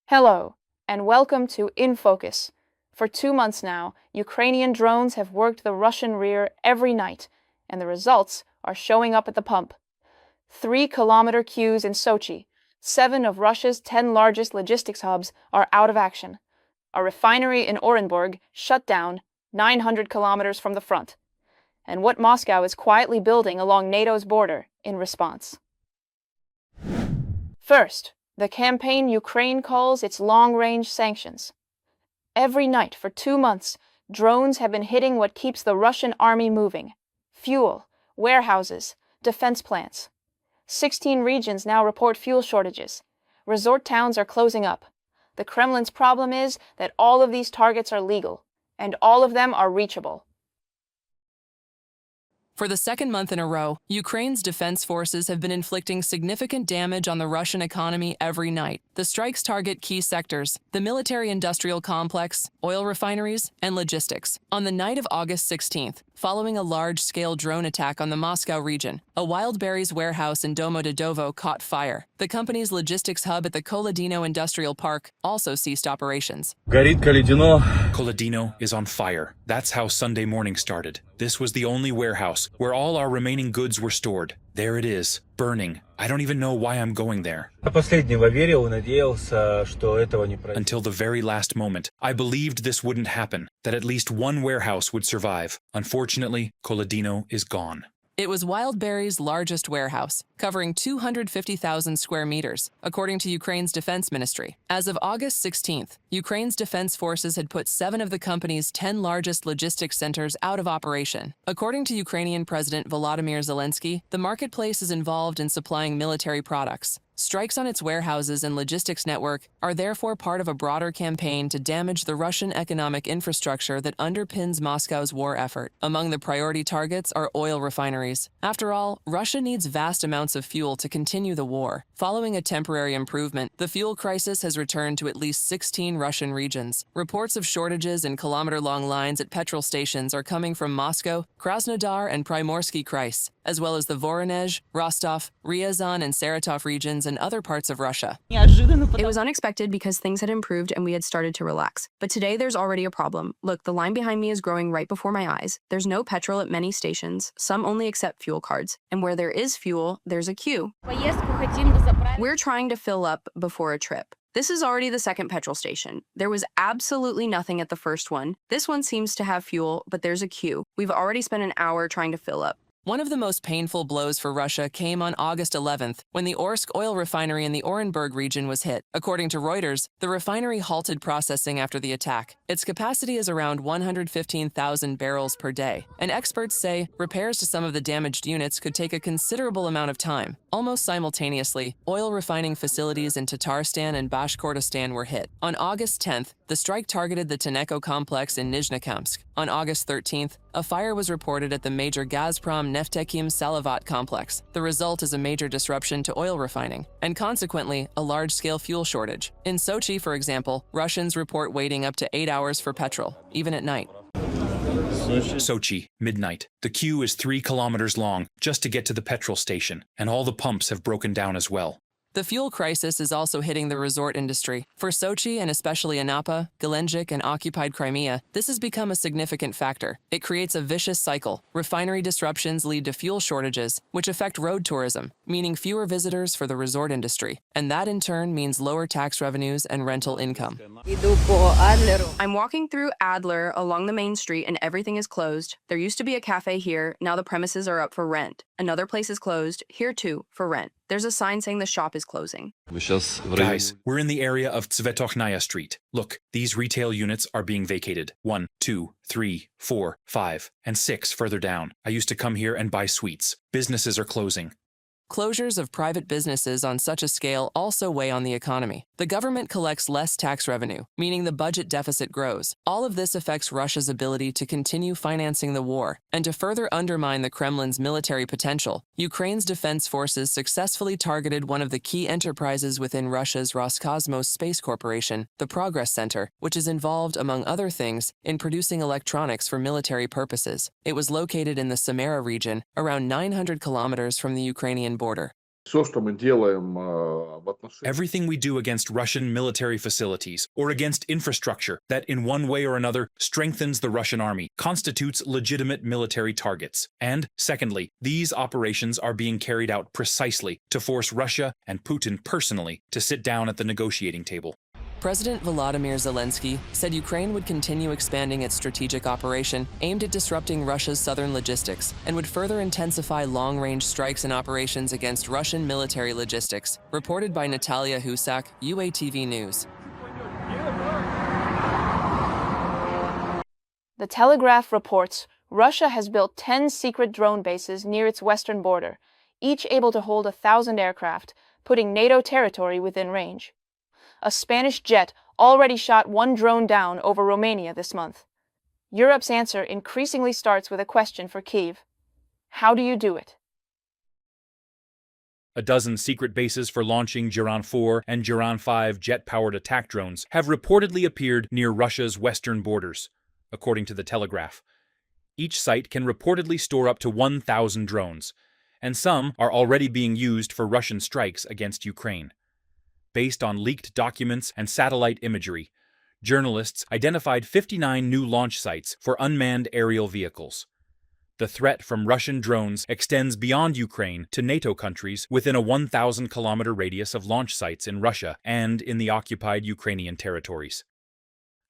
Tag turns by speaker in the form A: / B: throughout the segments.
A: Hello, and welcome to In Focus. For 2 months now, Ukrainian drones have worked the Russian rear every night, and the results are showing up at the pump. 3-kilometer queues in Sochi, 7 of Russia's 10 largest logistics hubs are out of action. A refinery in Orenburg shut down 900 kilometers from the front. And what Moscow is quietly building along NATO's border in response. First, the campaign Ukraine calls its long-range sanctions. Every night for 2 months, drones have been hitting what keeps the Russian army moving: fuel, warehouses, defense plants. 16 regions now report fuel shortages. Resort towns are closing up. The Kremlin's problem is that all of these targets are legal, and all of them are reachable.
B: For the second month in a row, Ukraine's defense forces have been inflicting significant damage on the Russian economy every night. The strikes target key sectors: the military-industrial complex, oil refineries, and logistics. On the night of August 16th, following a large-scale drone attack on the Moscow region, a wild berries warehouse in Domodedovo caught fire. The company's logistics hub at the Koledino Industrial Park also ceased operations.
C: Koledino is on fire. That's how Sunday morning started. This was the only warehouse where all our remaining goods were stored. There it is, burning. I don't even know why I'm going there. Until the very last moment, I believed this wouldn't happen, that at least one warehouse would survive. Unfortunately, Koledino is gone.
B: It was Wildberry's largest warehouse, covering 250,000 square meters, according to Ukraine's defense ministry. As of August 16th, Ukraine's defense forces had put 7 of the company's 10 largest logistics centers out of operation. According to Ukrainian President Volodymyr Zelensky, the marketplace is involved in supplying military products. Strikes on its warehouses and logistics network are therefore part of a broader campaign to damage the Russian economic infrastructure that underpins Moscow's war effort. Among the priority targets are oil refineries. After all, Russia needs vast amounts of fuel to continue the war. Following a temporary improvement, the fuel crisis has returned to at least 16 Russian regions. Reports of shortages and kilometer-long lines at petrol stations are coming from Moscow, Krasnodar, and Primorsky Krais, as well as the Voronezh, Rostov, Ryazan, and Saratov regions and other parts of Russia.
D: It was unexpected because things had improved and we had started to relax. But today there's already a problem. Look, the line behind me is growing right before my eyes. There's no petrol at many stations. Some only accept fuel cards. And where there is fuel, there's a queue. We're trying to fill up before a trip. This is already the second petrol station. There was absolutely nothing at the first one. This one seems to have fuel, but there's a queue. We've already spent an hour trying to fill up.
B: One of the most painful blows for Russia came on August 11th, when the Orsk oil refinery in the Orenburg region was hit. According to Reuters, the refinery halted processing after the attack. Its capacity is around 115,000 barrels per day, and experts say repairs to some of the damaged units could take a considerable amount of time. Almost simultaneously, oil refining facilities in Tatarstan and Bashkortostan were hit. On August 10th, the strike targeted the Tenneco complex in Nizhnekamsk. On August 13th, a fire was reported at the major Gazprom Neftekhim Salavat complex. The result is a major disruption to oil refining, and consequently, a large-scale fuel shortage. In Sochi, for example, Russians report waiting up to 8 hours for petrol, even at night.
C: Sochi, midnight. The queue is 3 kilometers long just to get to the petrol station, and all the pumps have broken down as well.
B: The fuel crisis is also hitting the resort industry. For Sochi and especially Anapa, Gelendzhik, and occupied Crimea, this has become a significant factor. It creates a vicious cycle. Refinery disruptions lead to fuel shortages, which affect road tourism, meaning fewer visitors for the resort industry. And that in turn means lower tax revenues and rental income.
D: I'm walking through Adler along the main street and everything is closed. There used to be a cafe here. Now the premises are up for rent. Another place is closed, here too, for rent. There's a sign saying the shop is closing.
C: Guys, we're in the area of Tsvetokhnaya Street. Look, these retail units are being vacated. 1, 2, 3, 4, 5, and 6 further down. I used to come here and buy sweets. Businesses are closing.
B: Closures of private businesses on such a scale also weigh on the economy. The government collects less tax revenue, meaning the budget deficit grows. All of this affects Russia's ability to continue financing the war. And to further undermine the Kremlin's military potential, Ukraine's defense forces successfully targeted one of the key enterprises within Russia's Roscosmos Space Corporation, the Progress Center, which is involved, among other things, in producing electronics for military purposes. It was located in the Samara region, around 900 kilometers from the Ukrainian border.
E: Все, что мы делаем в отношении...
C: Everything we do against Russian military facilities or against infrastructure that in one way or another strengthens the Russian army constitutes legitimate military targets. And, secondly, these operations are being carried out precisely to force Russia and Putin personally to sit down at the negotiating table.
B: President Volodymyr Zelensky said Ukraine would continue expanding its strategic operation aimed at disrupting Russia's southern logistics and would further intensify long-range strikes and operations against Russian military logistics, reported by Natalia Husak, UATV News.
A: The Telegraph reports Russia has built 10 secret drone bases near its western border, each able to hold 1,000 aircraft, putting NATO territory within range. A Spanish jet already shot one drone down over Romania this month. Europe's answer increasingly starts with a question for Kyiv. How do you do it?
C: A dozen secret bases for launching Geran 4 and Geran 5 jet-powered attack drones have reportedly appeared near Russia's western borders, according to the Telegraph. Each site can reportedly store up to 1,000 drones, and some are already being used for Russian strikes against Ukraine. Based on leaked documents and satellite imagery, journalists identified 59 new launch sites for unmanned aerial vehicles. The threat from Russian drones extends beyond Ukraine to NATO countries within a 1,000-kilometer radius of launch sites in Russia and in the occupied Ukrainian territories.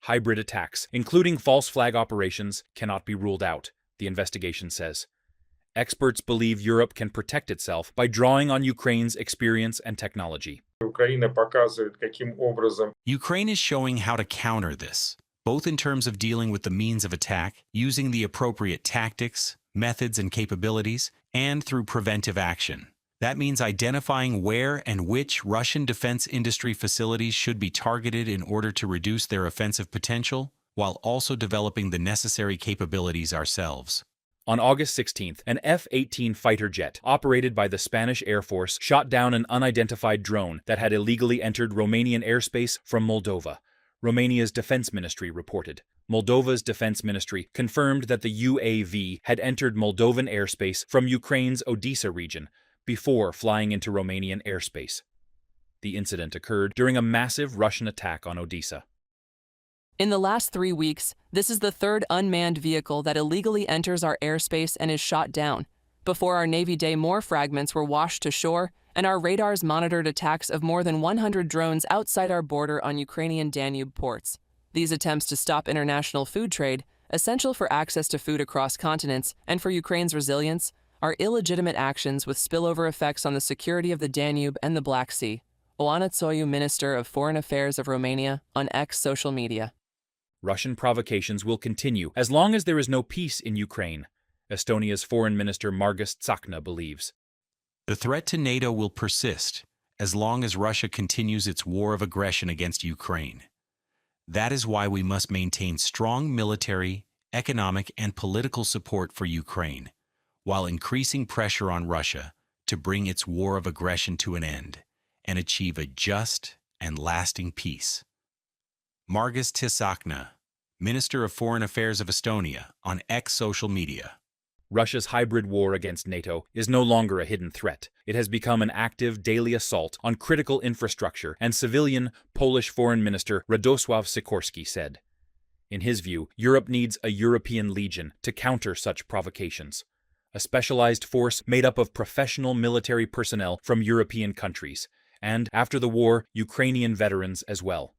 C: Hybrid attacks, including false flag operations, cannot be ruled out, the investigation says. Experts believe Europe can protect itself by drawing on Ukraine's experience and technology.
F: Ukraine is showing how to counter this, both in terms of dealing with the means of attack, using the appropriate tactics, methods, and capabilities, and through preventive action. That means identifying where and which Russian defense industry facilities should be targeted in order to reduce their offensive potential, while also developing the necessary capabilities ourselves.
C: On August 16th, an F-18 fighter jet operated by the Spanish Air Force shot down an unidentified drone that had illegally entered Romanian airspace from Moldova, Romania's defense ministry reported. Moldova's defense ministry confirmed that the UAV had entered Moldovan airspace from Ukraine's Odessa region before flying into Romanian airspace. The incident occurred during a massive Russian attack on Odessa.
B: In the last 3 weeks, this is the third unmanned vehicle that illegally enters our airspace and is shot down. Before our Navy Day, more fragments were washed to shore, and our radars monitored attacks of more than 100 drones outside our border on Ukrainian Danube ports. These attempts to stop international food trade, essential for access to food across continents and for Ukraine's resilience, are illegitimate actions with spillover effects on the security of the Danube and the Black Sea. Oana Tsoiu, Minister of Foreign Affairs of Romania, on X social media.
C: Russian provocations will continue as long as there is no peace in Ukraine, Estonia's Foreign Minister Margus Tsahkna believes.
F: The threat to NATO will persist as long as Russia continues its war of aggression against Ukraine. That is why we must maintain strong military, economic, and political support for Ukraine, while increasing pressure on Russia to bring its war of aggression to an end and achieve a just and lasting peace. Margus Tsahkna, Minister of Foreign Affairs of Estonia, on X social media.
C: Russia's hybrid war against NATO is no longer a hidden threat. It has become an active daily assault on critical infrastructure, and civilian Polish Foreign Minister Radosław Sikorski said. In his view, Europe needs a European legion to counter such provocations, a specialized force made up of professional military personnel from European countries, and, after the war, Ukrainian veterans as well.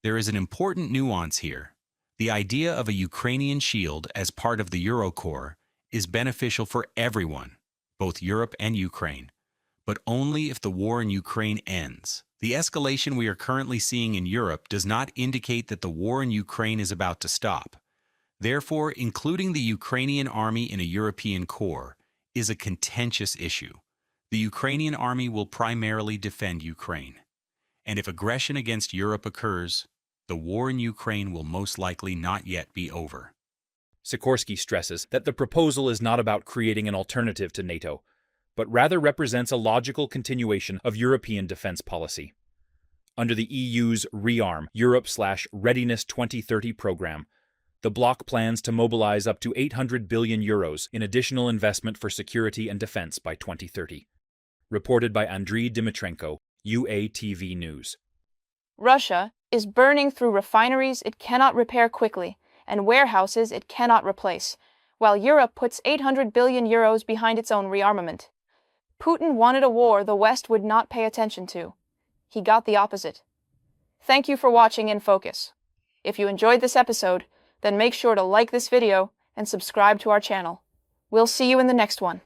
F: There is an important nuance here. The idea of a Ukrainian shield as part of the Eurocorps is beneficial for everyone, both Europe and Ukraine, but only if the war in Ukraine ends. The escalation we are currently seeing in Europe does not indicate that the war in Ukraine is about to stop. Therefore, including the Ukrainian army in a European corps is a contentious issue. The Ukrainian army will primarily defend Ukraine. And if aggression against Europe occurs, the war in Ukraine will most likely not yet be over.
C: Sikorski stresses that the proposal is not about creating an alternative to NATO, but rather represents a logical continuation of European defense policy. Under the EU's REARM, Europe/Readiness 2030 program, the bloc plans to mobilize up to €800 billion in additional investment for security and defense by 2030. Reported by Andriy Dimitrenko, UATV News.
A: Russia is burning through refineries it cannot repair quickly and warehouses it cannot replace, while Europe puts 800 billion euros behind its own rearmament. Putin wanted a war the West would not pay attention to. He got the opposite. Thank you for watching In Focus. If you enjoyed this episode, then make sure to like this video and subscribe to our channel. We'll see you in the next one.